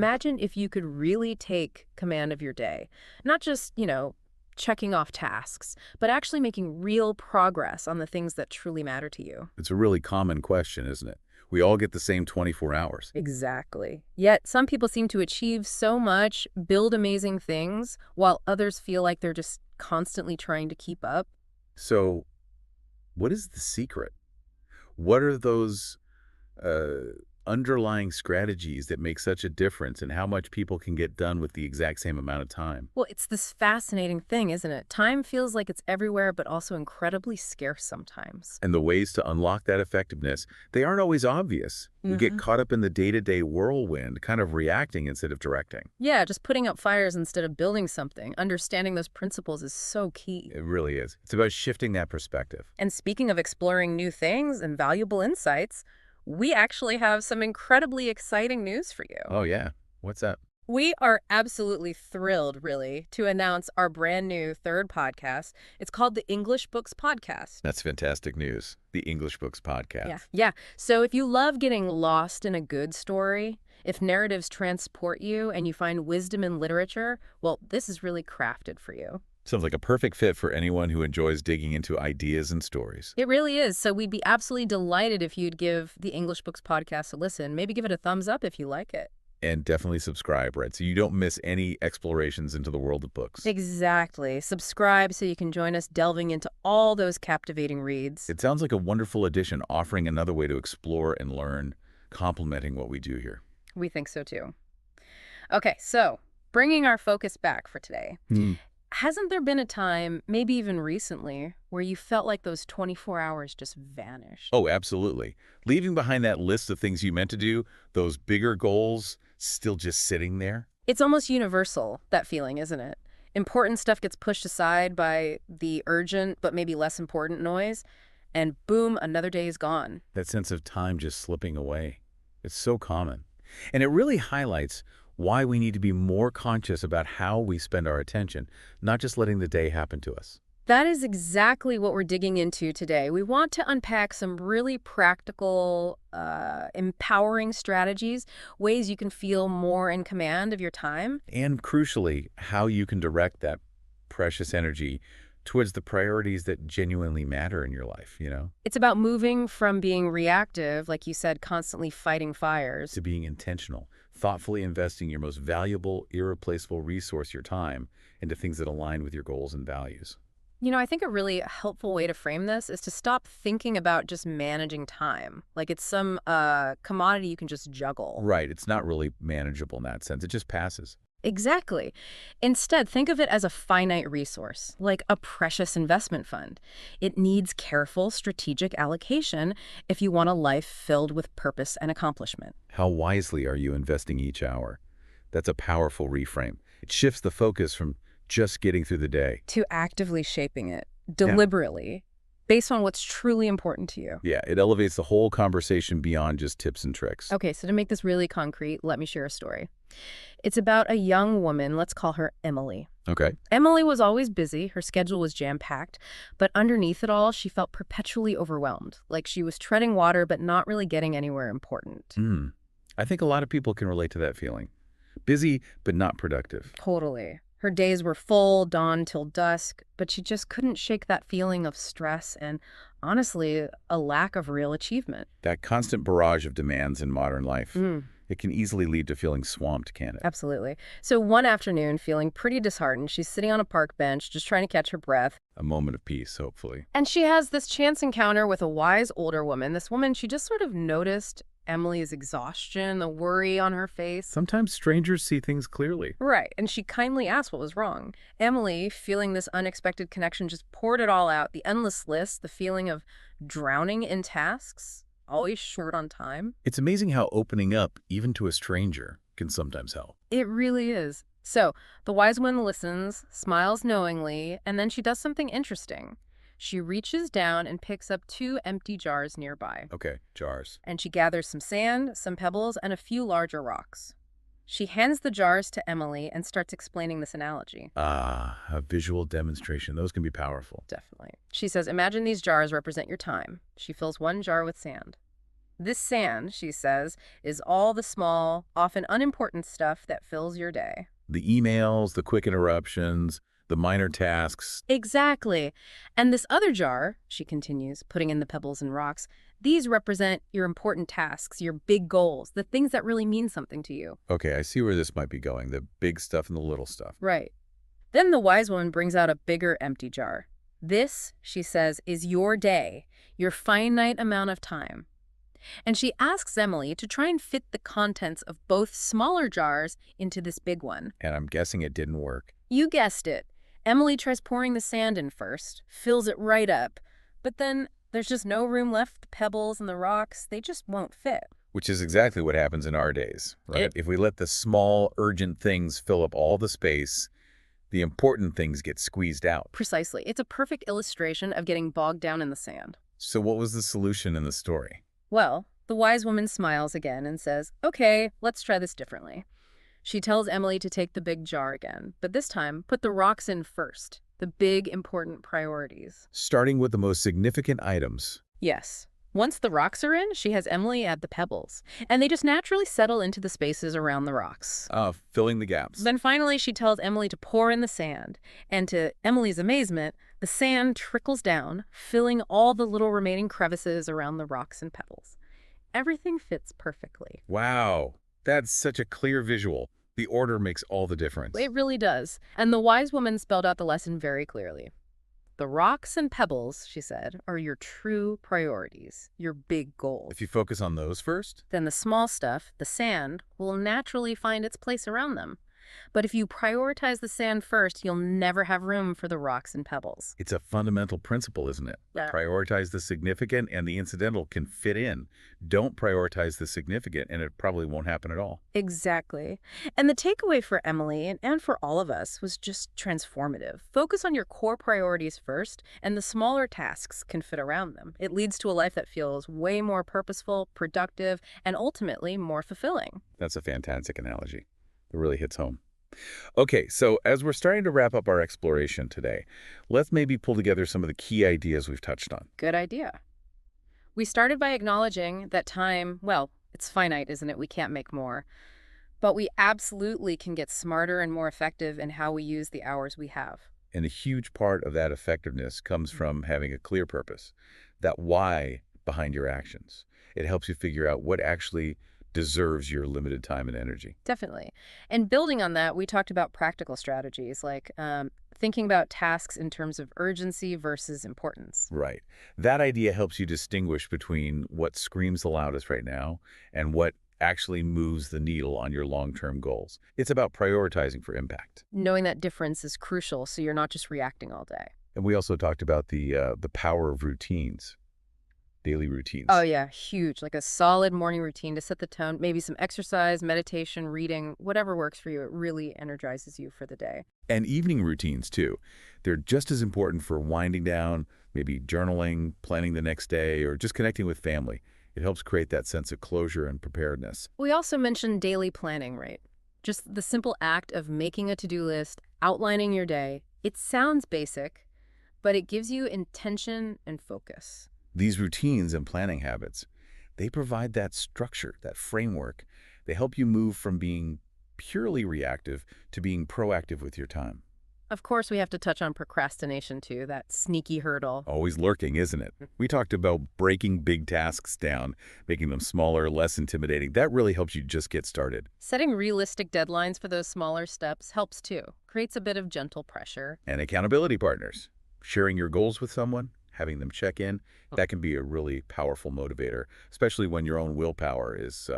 Imagine if you could really take command of your day, not just, checking off tasks, but actually making real progress on the things that truly matter to you. It's a really common question, isn't it? We all get the same 24 hours. Exactly. Yet some people seem to achieve so much, build amazing things, while others feel like they're just constantly trying to keep up. So what is the secret? What are those uh, underlying strategies that make such a difference in how much people can get done with the exact same amount of time? Well, it's this fascinating thing, isn't it? Time feels like it's everywhere, but also incredibly scarce sometimes. And the ways to unlock that effectiveness, they aren't always obvious. We get hmm caught up in the day-to-day whirlwind, kind of reacting instead of directing. Yeah, just putting out fires instead of building something. Understanding those principles is so key. It really is. It's about shifting that perspective. And speaking of exploring new things and valuable insights, we actually have some incredibly exciting news for you. Oh, yeah. What's that? We are absolutely thrilled, really, to announce our brand new third podcast. It's called the English Books Podcast. That's fantastic news. The English Books Podcast. Yeah. So if you love getting lost in a good story, if narratives transport you and you find wisdom in literature, well, this is really crafted for you. Sounds like a perfect fit for anyone who enjoys digging into ideas and stories. It really is. So we'd be absolutely delighted if you'd give the English Books Podcast a listen. Maybe give it a thumbs up if you like it. And definitely subscribe, right? So you don't miss any explorations into the world of books. Exactly. Subscribe so you can join us delving into all those captivating reads. It sounds like a wonderful addition, offering another way to explore and learn, complementing what we do here. We think so too. Okay, so bringing our focus back for today. Hasn't there been a time, maybe even recently, where you felt like those 24 hours just vanished? Oh, absolutely. Leaving behind that list of things you meant to do, those bigger goals, still just sitting there. It's almost universal, that feeling, isn't it? Important stuff gets pushed aside by the urgent but maybe less important noise, and boom, another day is gone. That sense of time just slipping away. It's so common. And it really highlights why we need to be more conscious about how we spend our attention, not just letting the day happen to us. That is exactly what we're digging into today. We want to unpack some really practical, empowering strategies, ways you can feel more in command of your time. And crucially, how you can direct that precious energy towards the priorities that genuinely matter in your life, It's about moving from being reactive, like you said, constantly fighting fires. to being intentional, thoughtfully investing your most valuable, irreplaceable resource, your time, into things that align with your goals and values. I think a really helpful way to frame this is to stop thinking about just managing time, like it's some commodity you can just juggle. Right, it's not really manageable in that sense. It just passes. Exactly. Instead, think of it as a finite resource, like a precious investment fund. It needs careful, strategic allocation if you want a life filled with purpose and accomplishment. How wisely are you investing each hour? That's a powerful reframe. It shifts the focus from just getting through the day. To actively shaping it, deliberately, based on what's truly important to you. Yeah, it elevates the whole conversation beyond just tips and tricks. Okay, so to make this really concrete, let me share a story. It's about a young woman, let's call her Emily. Okay. Emily was always busy, her schedule was jam-packed, but underneath it all, she felt perpetually overwhelmed, like she was treading water but not really getting anywhere important. I think a lot of people can relate to that feeling. Busy, but not productive. Totally. Her days were full, dawn till dusk, but she just couldn't shake that feeling of stress and, honestly, a lack of real achievement. That constant barrage of demands in modern life, it can easily lead to feeling swamped, can't it? Absolutely. So one afternoon, feeling pretty disheartened, she's sitting on a park bench, just trying to catch her breath. A moment of peace, hopefully. And she has this chance encounter with a wise older woman. This woman, she just sort of noticed Emily's exhaustion, the worry on her face. Sometimes strangers see things clearly. Right, and she kindly asked what was wrong. Emily, feeling this unexpected connection, just poured it all out. The endless list, the feeling of drowning in tasks, always short on time. It's amazing how opening up, even to a stranger, can sometimes help. It really is. So, the wise woman listens, smiles knowingly, and then she does something interesting. She reaches down and picks up 2 empty jars nearby. Okay, jars. And she gathers some sand, some pebbles, and a few larger rocks. She hands the jars to Emily and starts explaining this analogy. Ah, a visual demonstration. Those can be powerful. Definitely. She says, imagine these jars represent your time. She fills one jar with sand. This sand, she says, is all the small, often unimportant stuff that fills your day. The emails, the quick interruptions, the minor tasks. Exactly. And this other jar, she continues, putting in the pebbles and rocks, these represent your important tasks, your big goals, the things that really mean something to you. Okay, I see where this might be going, the big stuff and the little stuff. Right. Then the wise woman brings out a bigger empty jar. This, she says, is your day, your finite amount of time. And she asks Emily to try and fit the contents of both smaller jars into this big one. And I'm guessing it didn't work. You guessed it. Emily tries pouring the sand in first, fills it right up, but then there's just no room left. The pebbles and the rocks, they just won't fit. Which is exactly what happens in our days, right? If we let the small, urgent things fill up all the space, the important things get squeezed out. Precisely. It's a perfect illustration of getting bogged down in the sand. So what was the solution in the story? Well, the wise woman smiles again and says, okay, let's try this differently. She tells Emily to take the big jar again, but this time put the rocks in first, the big, important priorities. Starting with the most significant items. Yes. Once the rocks are in, she has Emily add the pebbles, and they just naturally settle into the spaces around the rocks. Filling the gaps. Then finally, she tells Emily to pour in the sand, and to Emily's amazement, the sand trickles down, filling all the little remaining crevices around the rocks and pebbles. Everything fits perfectly. Wow, that's such a clear visual. The order makes all the difference. It really does. And the wise woman spelled out the lesson very clearly. The rocks and pebbles, she said, are your true priorities, your big goals. If you focus on those first, Then the small stuff, the sand, will naturally find its place around them. But if you prioritize the sand first, you'll never have room for the rocks and pebbles. it's a fundamental principle, isn't it? Yeah. Prioritize the significant and the incidental can fit in. Don't prioritize the significant and it probably won't happen at all. Exactly. And the takeaway for Emily and for all of us was just transformative. Focus on your core priorities first, and the smaller tasks can fit around them. It leads to a life that feels way more purposeful, productive, and ultimately more fulfilling. That's a fantastic analogy. It really hits home. Okay, so as we're starting to wrap up our exploration today, let's maybe pull together some of the key ideas we've touched on. Good idea. We started by acknowledging that time, well, it's finite, isn't it? We can't make more. But we absolutely can get smarter and more effective in how we use the hours we have. And a huge part of that effectiveness comes from having a clear purpose, that why behind your actions. It helps you figure out what actually deserves your limited time and energy. Definitely. And building on that, we talked about practical strategies like thinking about tasks in terms of urgency versus importance. Right. That idea helps you distinguish between what screams the loudest right now and what actually moves the needle on your long-term goals. It's about prioritizing for impact. Knowing that difference is crucial so you're not just reacting all day. And we also talked about the power of routines, daily routines. Oh, yeah, huge. Like a solid morning routine to set the tone, maybe some exercise, meditation, reading, whatever works for you. It really energizes you for the day. And evening routines, too. They're just as important for winding down, maybe journaling, planning the next day, or just connecting with family. It helps create that sense of closure and preparedness. We also mentioned daily planning, right? Just the simple act of making a to-do list, outlining your day. It sounds basic, but it gives you intention and focus. These routines and planning habits, they provide that structure, that framework. They help you move from being purely reactive to being proactive with your time. Of course, we have to touch on procrastination too, that sneaky hurdle. Always lurking, isn't it? We talked about breaking big tasks down, making them smaller, less intimidating. That really helps you just get started. Setting realistic deadlines for those smaller steps helps too. Creates a bit of gentle pressure. And accountability partners. Sharing your goals with someone, having them check in, that can be a really powerful motivator, especially when your own willpower is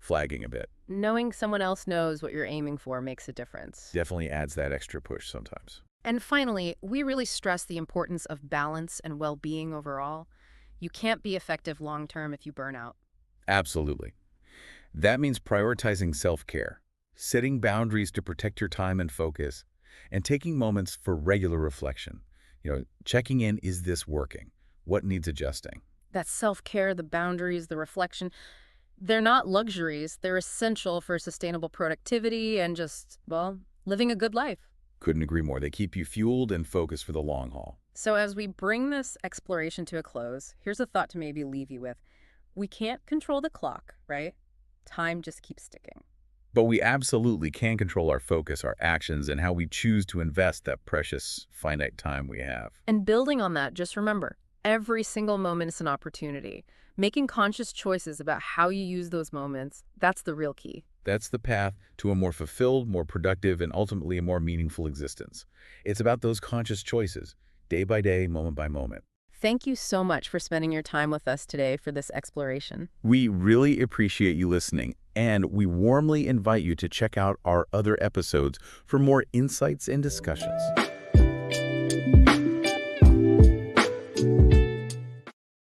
flagging a bit. Knowing someone else knows what you're aiming for makes a difference. Definitely adds that extra push sometimes. And finally, we really stress the importance of balance and well-being overall. You can't be effective long-term if you burn out. Absolutely. That means prioritizing self-care, setting boundaries to protect your time and focus, and taking moments for regular reflection. Checking in, is this working? What needs adjusting? That self-care, the boundaries, the reflection, they're not luxuries. They're essential for sustainable productivity and just, well, living a good life. Couldn't agree more. They keep you fueled and focused for the long haul. So as we bring this exploration to a close, here's a thought to maybe leave you with. We can't control the clock, right? Time just keeps ticking. But we absolutely can control our focus, our actions, and how we choose to invest that precious, finite time we have. And building on that, just remember, every single moment is an opportunity. Making conscious choices about how you use those moments, that's the real key. That's the path to a more fulfilled, more productive, and ultimately a more meaningful existence. It's about those conscious choices, day by day, moment by moment. Thank you so much for spending your time with us today for this exploration. We really appreciate you listening, and we warmly invite you to check out our other episodes for more insights and discussions.